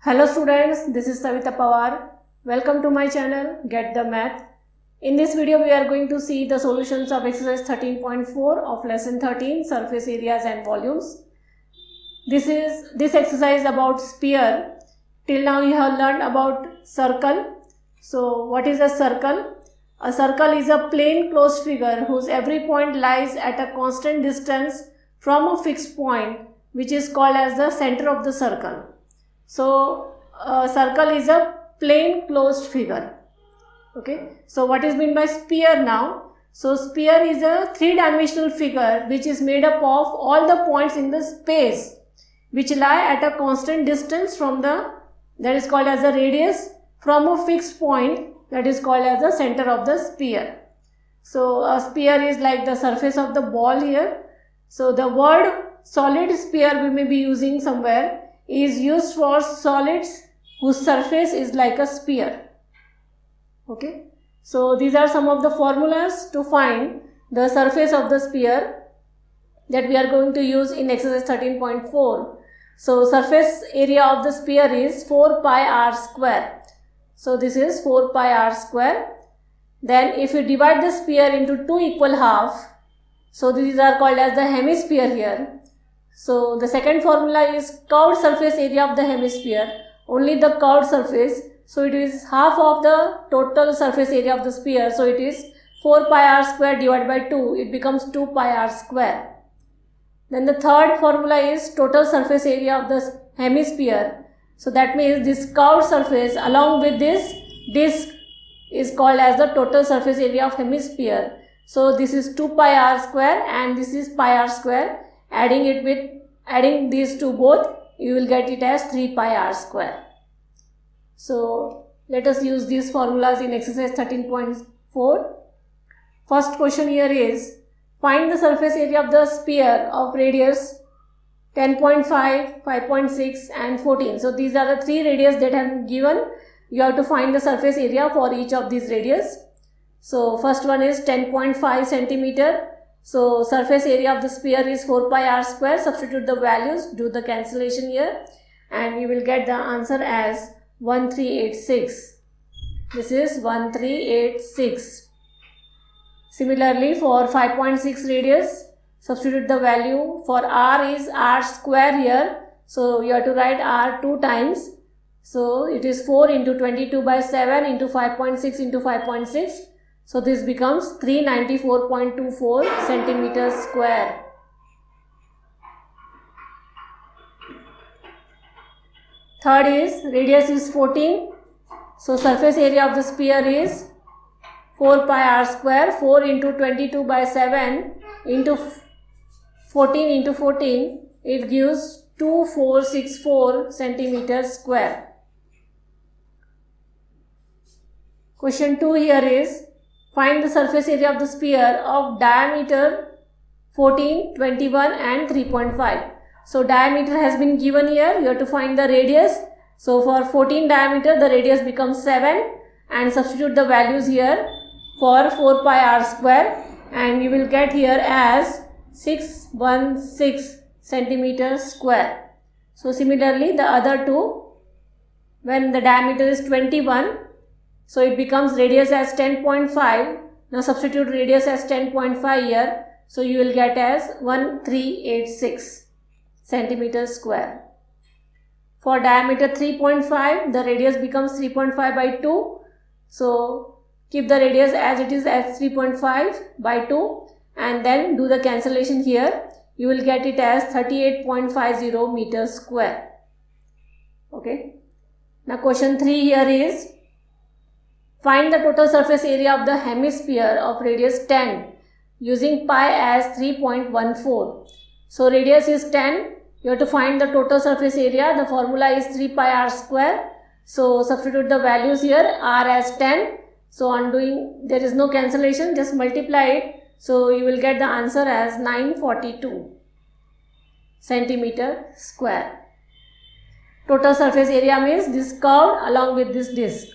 Hello students, this is Savita Pawar. Welcome to my channel Get the Math. In this video we are going to see the solutions of exercise 13.4 of lesson 13 surface areas and volumes. This exercise about sphere. Till now you have learned about circle. So what is a circle? A circle is a plane closed figure whose every point lies at a constant distance from a fixed point, which is called as the center of the circle. So a circle is a plane closed figure. Okay. So what is meant by sphere now? So sphere is a three-dimensional figure which is made up of all the points in the space which lie at a constant distance from that is called as the radius from a fixed point, that is called as the center of the sphere. So a sphere is like the surface of the ball here. So the word solid sphere we may be using somewhere is used for solids whose surface is like a sphere. Okay. So these are some of the formulas to find the surface of the sphere that we are going to use in exercise 13.4. So surface area of the sphere is 4 pi r square. So this is 4 pi r square. Then if you divide the sphere into two equal halves, so these are called as the hemisphere here. So the second formula is curved surface area of the hemisphere, only the curved surface. So it is half of the total surface area of the sphere. So it is 4 pi r square divided by 2. It becomes 2 pi r square. Then the third formula is total surface area of the hemisphere. So that means this curved surface along with this disc is called as the total surface area of hemisphere. So this is 2 pi r square and this is pi r square. Adding these two both, you will get it as 3 pi r square. So let us use these formulas in exercise 13.4. First question here is, find the surface area of the sphere of radius 10.5, 5.6 and 14. So these are the three radius that I am given. You have to find the surface area for each of these radius. So first one is 10.5 centimeter. So surface area of the sphere is 4 pi r square. Substitute the values, do the cancellation here, and you will get the answer as 1386. This is 1386. Similarly for 5.6 radius, substitute the value. For r is r square here. So you have to write r 2 times. So it is 4 into 22 by 7 into 5.6 into 5.6. So this becomes 394.24 centimeters square. Third is radius is 14. So surface area of the sphere is 4 pi r square. 4 into 22 by 7 into 14 into 14. It gives 2464 centimeters square. Question 2 here is, find the surface area of the sphere of diameter 14, 21 and 3.5. So diameter has been given here. You have to find the radius. So for 14 diameter, the radius becomes 7 and substitute the values here for 4 pi r square and you will get here as 616 centimeters square. So similarly the other two, when the diameter is 21, so it becomes radius as 10.5. Now substitute radius as 10.5 here. So you will get as 1386 centimeters square. For diameter 3.5, the radius becomes 3.5 by 2. So keep the radius as it is as 3.5 by 2 and then do the cancellation here. You will get it as 38.50 meters square. Okay. Now question 3 here is, find the total surface area of the hemisphere of radius 10 using pi as 3.14. So radius is 10. You have to find the total surface area. The formula is 3 pi r square. So substitute the values here, r as 10. So there is no cancellation, just multiply it. So you will get the answer as 942 centimeter square. Total surface area means this curve along with this disc.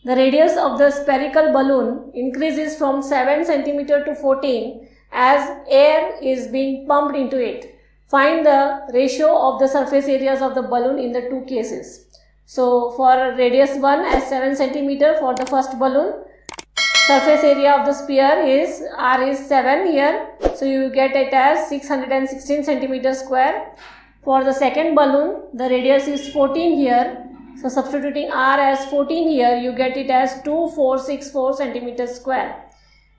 The radius of the spherical balloon increases from 7 cm to 14 as air is being pumped into it. find the ratio of the surface areas of the balloon in the two cases. So for radius 1 as 7 cm for the first balloon, surface area of the sphere is R is 7 here, so you get it as 616 cm square. For the second balloon, the radius is 14 here, so substituting R as 14 here, you get it as 2464 cm square.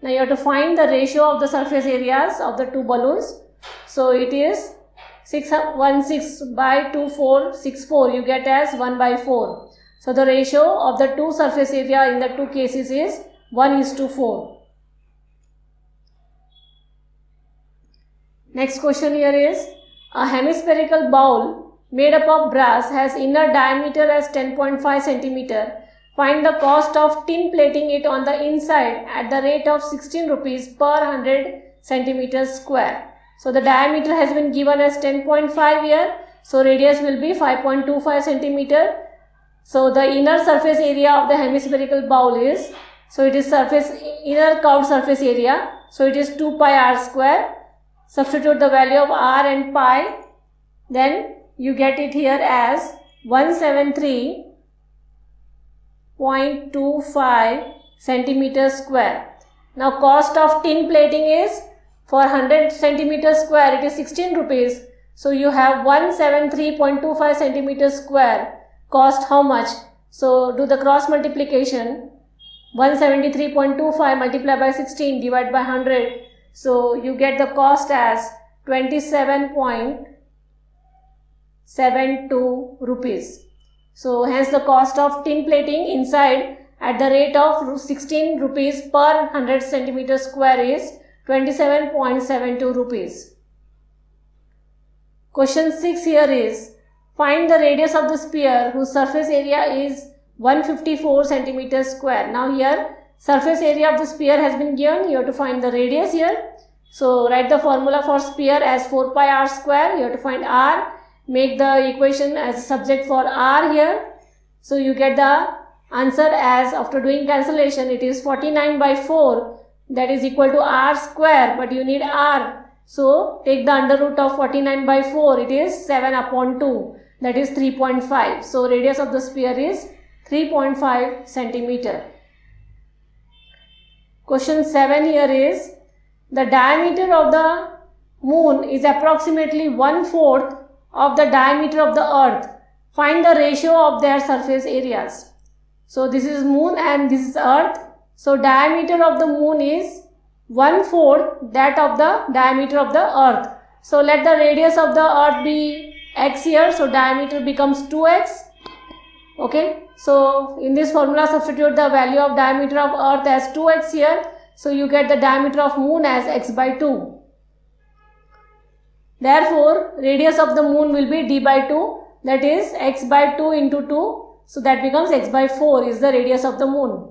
Now you have to find the ratio of the surface areas of the two balloons. So it is 616 by 2464, you get as 1 by 4. So the ratio of the two surface area in the two cases is 1:4. Next question here is, a hemispherical bowl made up of brass has inner diameter as 10.5 cm. Find the cost of tin plating it on the inside at the rate of 16 rupees per 100 cm square. So the diameter has been given as 10.5 here. So radius will be 5.25 cm. So the inner surface area of the hemispherical bowl is, so it is inner curved surface area. So it is 2 pi r square. Substitute the value of r and pi. Then you get it here as 173.25 centimeter square. Now cost of tin plating is, for 100 centimeter square it is 16 rupees. So you have 173.25 centimeter square. Cost how much? So do the cross multiplication. 173.25 multiplied by 16 divided by 100. So you get the cost as 27.72 rupees. So hence the cost of tin plating inside at the rate of 16 rupees per 100 centimeter square is 27.72 rupees. Question 6 here is, find the radius of the sphere whose surface area is 154 centimeter square. Now here surface area of the sphere has been given, you have to find the radius here. So write the formula for sphere as 4 pi r square, you have to find r, make the equation as a subject for r here. So you get the answer as, after doing cancellation, it is 49 by 4, that is equal to r square, but you need r. So take the under root of 49 by 4, it is 7 upon 2, that is 3.5. So radius of the sphere is 3.5 centimeter. Question 7 here is, the diameter of the moon is approximately 1/4 of the diameter of the earth. Find the ratio of their surface areas. So this is moon and this is earth. So diameter of the moon is 1/4 that of the diameter of the earth. So let the radius of the earth be x here. So diameter becomes 2x. Okay. So in this formula substitute the value of diameter of earth as 2x here. So you get the diameter of moon as x by 2. Therefore radius of the moon will be d by 2, that is x by 2 into 2. So that becomes x by 4 is the radius of the moon.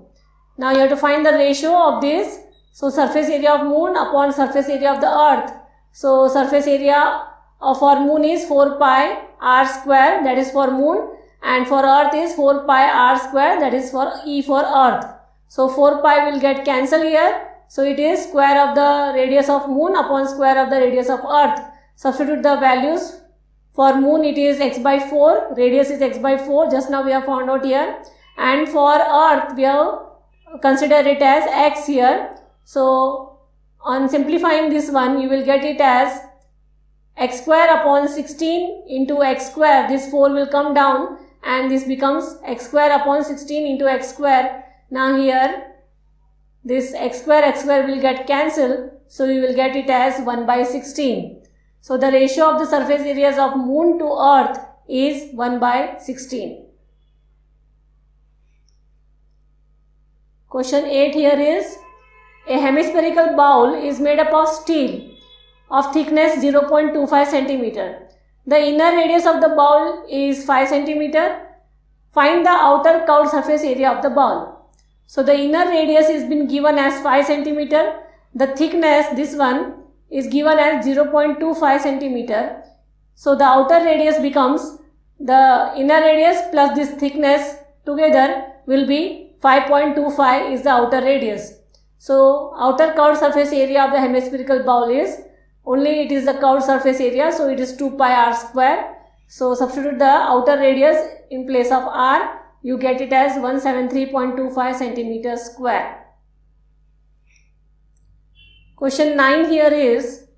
Now you have to find the ratio of this. So surface area of moon upon surface area of the earth. So surface area of our moon is 4 pi r square, that is for moon, and for earth is 4 pi r square, that is for E for earth. So 4 pi will get cancelled here. So it is square of the radius of moon upon square of the radius of earth. Substitute the values. For moon it is x by 4, radius is x by 4, just now we have found out here. And for earth we have considered it as x here. So on simplifying this one, you will get it as x square upon 16 into x square. This 4 will come down and this becomes x square upon 16 into x square. Now here this x square will get cancelled. So you will get it as 1 by 16. So the ratio of the surface areas of moon to earth is 1 by 16. Question 8 here is, a hemispherical bowl is made up of steel of thickness 0.25 centimeter. The inner radius of the bowl is 5 centimeter. Find the outer curved surface area of the bowl. So the inner radius is been given as 5 centimeter. The thickness, this one, is given as 0.25 centimeter. So the outer radius becomes, the inner radius plus this thickness together will be 5.25 is the outer radius. So outer curved surface area of the hemispherical bowl is only it is the curved surface area, so it is 2 pi r square. So substitute the outer radius in place of r, you get it as 173.25 centimeters square. Question 9 here is,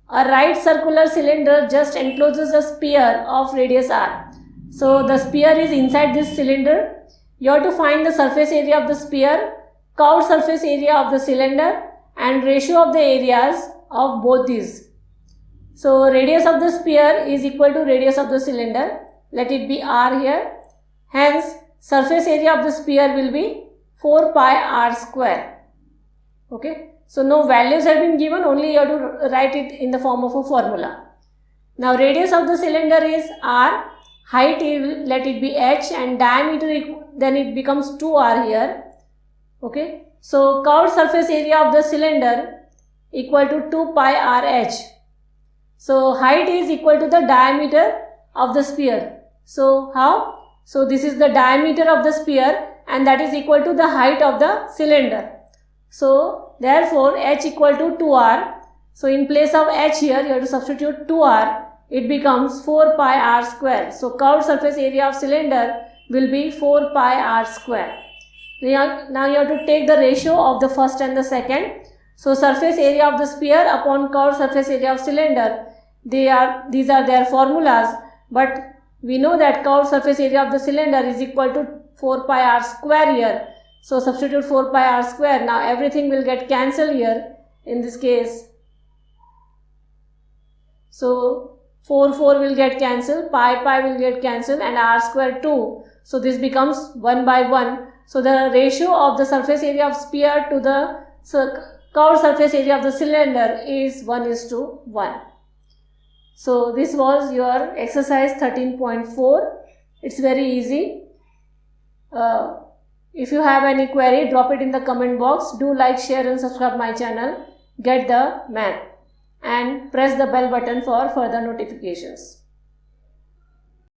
a right circular cylinder just encloses a sphere of radius r. So the sphere is inside this cylinder. You have to find the surface area of the sphere, curved surface area of the cylinder, and ratio of the areas of both these. So radius of the sphere is equal to radius of the cylinder. Let it be r here. Hence surface area of the sphere will be 4 pi r square. Okay. So no values have been given, only you have to write it in the form of a formula. Now radius of the cylinder is r, height is, let it be h, and diameter, then it becomes 2r here. Okay. So curved surface area of the cylinder equal to 2 pi r h. So height is equal to the diameter of the sphere. So how? So this is the diameter of the sphere and that is equal to the height of the cylinder. So therefore h equal to 2r. So in place of h here you have to substitute 2r. It becomes 4 pi r square. So curved surface area of cylinder will be 4 pi r square. Now you have to take the ratio of the first and the second. So surface area of the sphere upon curved surface area of cylinder, these are their formulas, but we know that curved surface area of the cylinder is equal to 4 pi r square here. So substitute 4 pi r square. Now everything will get cancelled here in this case. So 4 will get cancelled, pi will get cancelled, and r square 2. So this becomes 1 by 1. So the ratio of the surface area of sphere to the curved surface area of the cylinder is 1:1. So this was your exercise 13.4. It's very easy. If you have any query, drop it in the comment box. Do like, share and subscribe my channel, Get the Math, and press the bell button for further notifications.